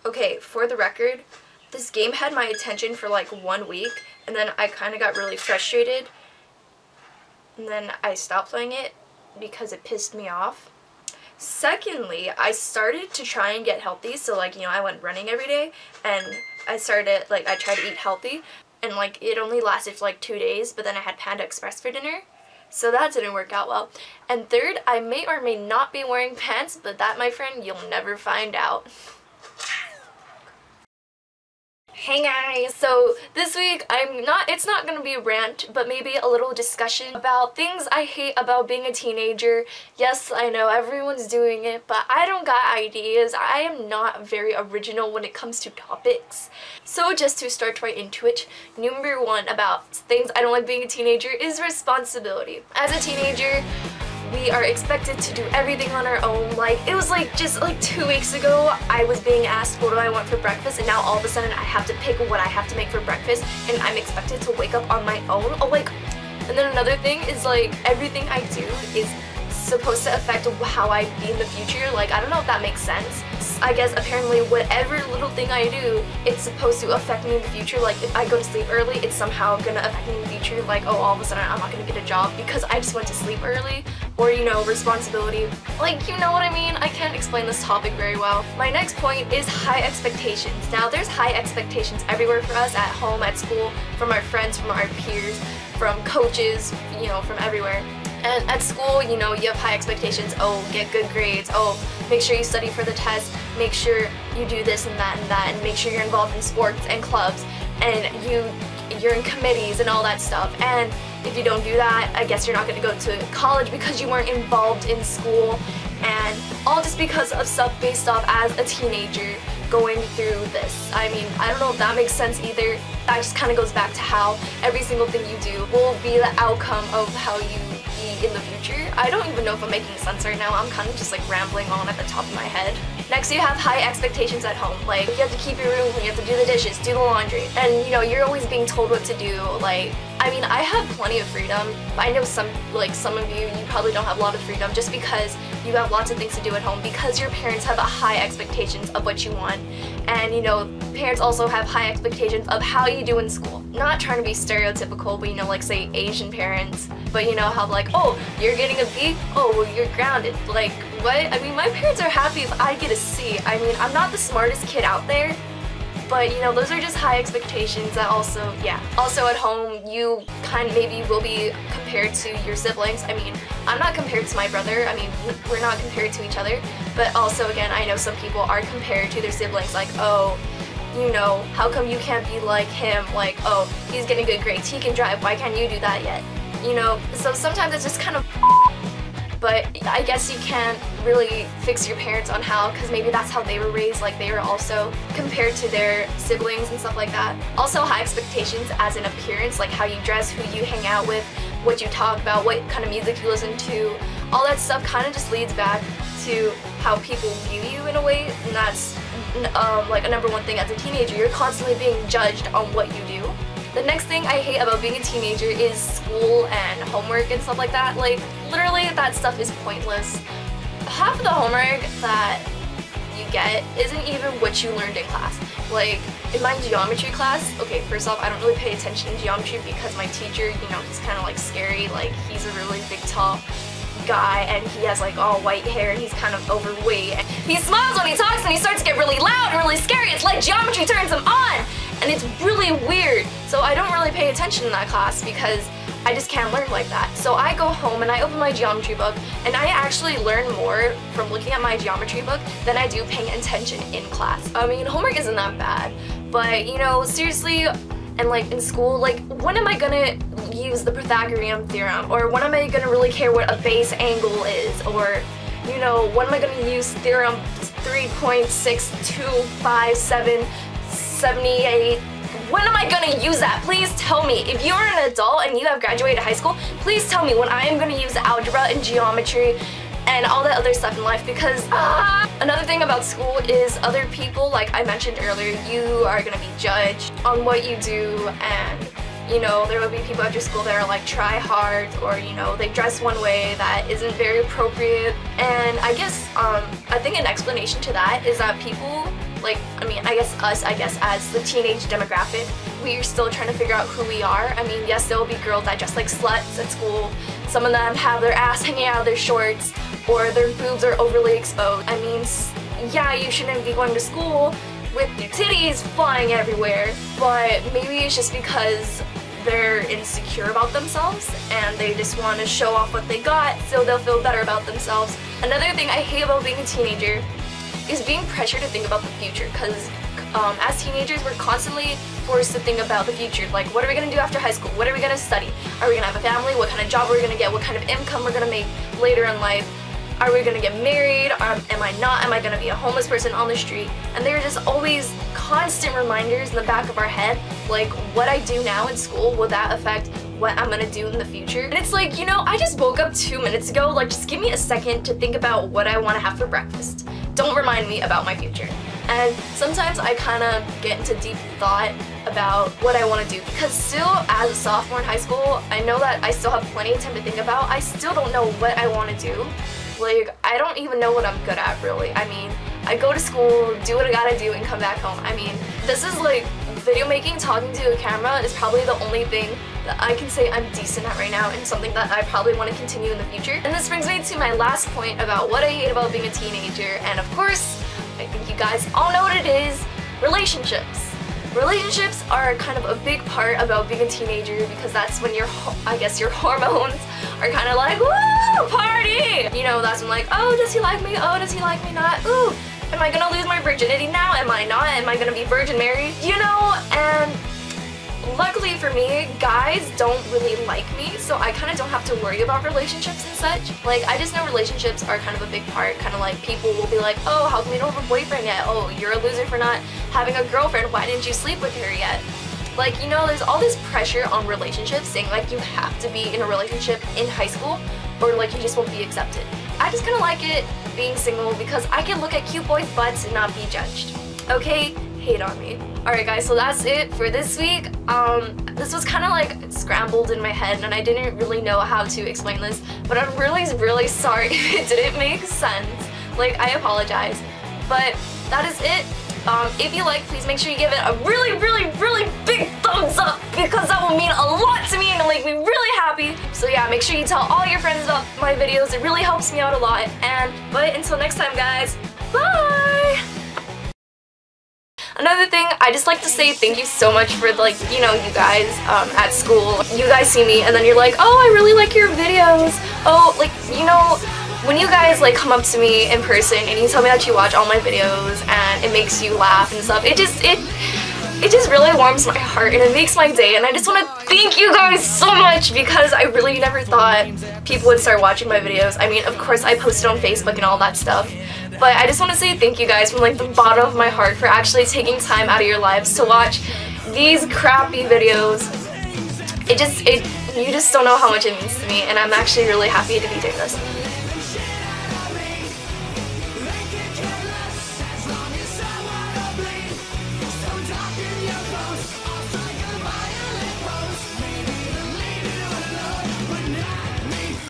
Okay, for the record, this game had my attention for like 1 week, and then I kind of got really frustrated, and then I stopped playing it because it pissed me off. Secondly, I started to try and get healthy, so like, you know, I went running every day, and I tried to eat healthy, and like, it only lasted for like 2 days, but then I had Panda Express for dinner, so that didn't work out well. And third, I may or may not be wearing pants, but that, my friend, you'll never find out. Hey guys! So this week it's not gonna be a rant, but maybe a little discussion about things I hate about being a teenager. Yes, I know everyone's doing it, but I don't got ideas. I am not very original when it comes to topics. So just to start right into it, number one about things I don't like being a teenager is responsibility. As a teenager, we are expected to do everything on our own. Like, it was like just like 2 weeks ago, I was being asked what do I want for breakfast, and now all of a sudden I have to pick what I have to make for breakfast, and I'm expected to wake up on my own. Oh, like, and then another thing is like, everything I do is supposed to affect how I be in the future. Like, I don't know if that makes sense. I guess apparently whatever little thing I do, it's supposed to affect me in the future. Like, if I go to sleep early, it's somehow gonna affect me in the future. Like, oh, all of a sudden I'm not gonna get a job because I just went to sleep early. Or, you know, responsibility. Like, you know what I mean? I can't explain this topic very well. My next point is high expectations. Now, there's high expectations everywhere for us, at home, at school, from our friends, from our peers, from coaches, you know, from everywhere. And at school, you know, you have high expectations. Oh, get good grades. Oh, make sure you study for the test. Make sure you do this and that and that. And make sure you're involved in sports and clubs. And you're in committees and all that stuff. And if you don't do that, I guess you're not going to go to college because you weren't involved in school. And all just because of stuff based off as a teenager going through this. I mean, I don't know if that makes sense either. That just kind of goes back to how every single thing you do will be the outcome of how you be in the future. I don't even know if I'm making sense right now. I'm kind of just like rambling on at the top of my head. Next, you have high expectations at home. Like, you have to keep your room clean, you have to do the dishes, do the laundry. And, you know, you're always being told what to do. Like, I mean, I have plenty of freedom. I know some of you probably don't have a lot of freedom just because you have lots of things to do at home because your parents have a high expectations of what you want. And, you know, parents also have high expectations of how you do in school. Not trying to be stereotypical, but, you know, like, say, Asian parents. But, you know, how like, oh, you're getting a B? Oh, well, you're grounded. Like, what? I mean, my parents are happy if I get a C. I mean, I'm not the smartest kid out there, but, you know, those are just high expectations that also, yeah. Also at home, you maybe will be compared to your siblings. I mean, I'm not compared to my brother. I mean, we're not compared to each other. But also, again, I know some people are compared to their siblings. Like, oh, you know, how come you can't be like him? Like, oh, he's getting good grades, he can drive, why can't you do that yet? You know, so sometimes it's just kind of but I guess you can't really fix your parents on how, because maybe that's how they were raised, like they were also compared to their siblings and stuff like that. Also high expectations as an appearance, like how you dress, who you hang out with, what you talk about, what kind of music you listen to, all that stuff kind of just leads back to how people view you in a way, and that's like a number one thing as a teenager. You're constantly being judged on what you do. The next thing I hate about being a teenager is school and homework and stuff like that. Like, literally, that stuff is pointless. Half of the homework that you get isn't even what you learned in class. Like, in my geometry class, okay, first off, I don't really pay attention to geometry because my teacher, you know, he's kind of like scary. Like, he's a really big, tall guy, and he has like all white hair, and he's kind of overweight. And he smiles when he talks, and he starts to get really loud and really scary. It's like geometry turns him on! And it's really weird. So I don't really pay attention in that class because I just can't learn like that. So I go home and I open my geometry book, and I actually learn more from looking at my geometry book than I do paying attention in class. I mean, homework isn't that bad, but you know, seriously, and like in school, like when am I gonna use the Pythagorean theorem? Or when am I gonna really care what a base angle is? Or, you know, when am I gonna use theorem 3.625778? When am I gonna use that? Please tell me. If you're an adult and you have graduated high school, please tell me when I am gonna use algebra and geometry and all that other stuff in life, because Another thing about school is other people, like I mentioned earlier, you are gonna be judged on what you do, and you know, there will be people at your school that are like try hard, or you know, they dress one way that isn't very appropriate. And I guess I think an explanation to that is that people like, I guess as the teenage demographic, we're still trying to figure out who we are. I mean, yes, there will be girls that dress like sluts at school. Some of them have their ass hanging out of their shorts, or their boobs are overly exposed. I mean, yeah, you shouldn't be going to school with your titties flying everywhere, but maybe it's just because they're insecure about themselves and they just want to show off what they got so they'll feel better about themselves. Another thing I hate about being a teenager is being pressured to think about the future, because as teenagers we're constantly forced to think about the future. Like, what are we going to do after high school? What are we going to study? Are we going to have a family? What kind of job are we going to get? What kind of income we're going to make later in life? Are we going to get married? Am I not? Am I going to be a homeless person on the street? And there are just always constant reminders in the back of our head, like, what I do now in school, will that affect what I'm going to do in the future? And it's like, you know, I just woke up 2 minutes ago, like, just give me a second to think about what I want to have for breakfast. Don't remind me about my future. And sometimes I kind of get into deep thought about what I want to do, because still as a sophomore in high school, I know that I still have plenty of time to think about. I still don't know what I want to do. Like, I don't even know what I'm good at, really. I mean, I go to school, do what I gotta do, and come back home. I mean, this is like, video making, talking to a camera is probably the only thing that I can say I'm decent at right now, and something that I probably want to continue in the future. And this brings me to my last point about what I hate about being a teenager, and of course, I think you guys all know what it is: relationships. Relationships are kind of a big part about being a teenager, because that's when your hormones are kind of like, woo, party! You know, that's when, like, oh, does he like me? Oh, does he like me not? Ooh, am I gonna lose my virginity now? Am I not? Am I gonna be Virgin Mary? You know, and luckily for me, guys don't really like me, so I kind of don't have to worry about relationships and such. Like, I just know relationships are kind of a big part. Kind of like, people will be like, oh, how come you don't have a boyfriend yet? Oh, you're a loser for not having a girlfriend. Why didn't you sleep with her yet? Like, you know, there's all this pressure on relationships, saying like you have to be in a relationship in high school, or like you just won't be accepted. I just kind of like it being single, because I can look at cute boys' butts and not be judged. Okay? Hate on me. Alright guys, so that's it for this week. This was kind of like scrambled in my head, and I didn't really know how to explain this, but I'm really sorry if it didn't make sense. Like, I apologize. But that is it. If you like, please make sure you give it a really big thumbs up, because that will mean a lot to me and it'll make me really happy. So yeah, make sure you tell all your friends about my videos. It really helps me out a lot. But until next time, guys, bye! Another thing, I just like to say thank you so much for, like, you know, you guys at school. You guys see me and then you're like, oh, I really like your videos. Oh, like, you know, when you guys like come up to me in person and you tell me that you watch all my videos and it makes you laugh and stuff, it just really warms my heart and it makes my day, and I just want to thank you guys so much, because I really never thought people would start watching my videos. I mean, of course I posted on Facebook and all that stuff, but I just want to say thank you guys from like the bottom of my heart for actually taking time out of your lives to watch these crappy videos. You just don't know how much it means to me, and I'm actually really happy to be doing this.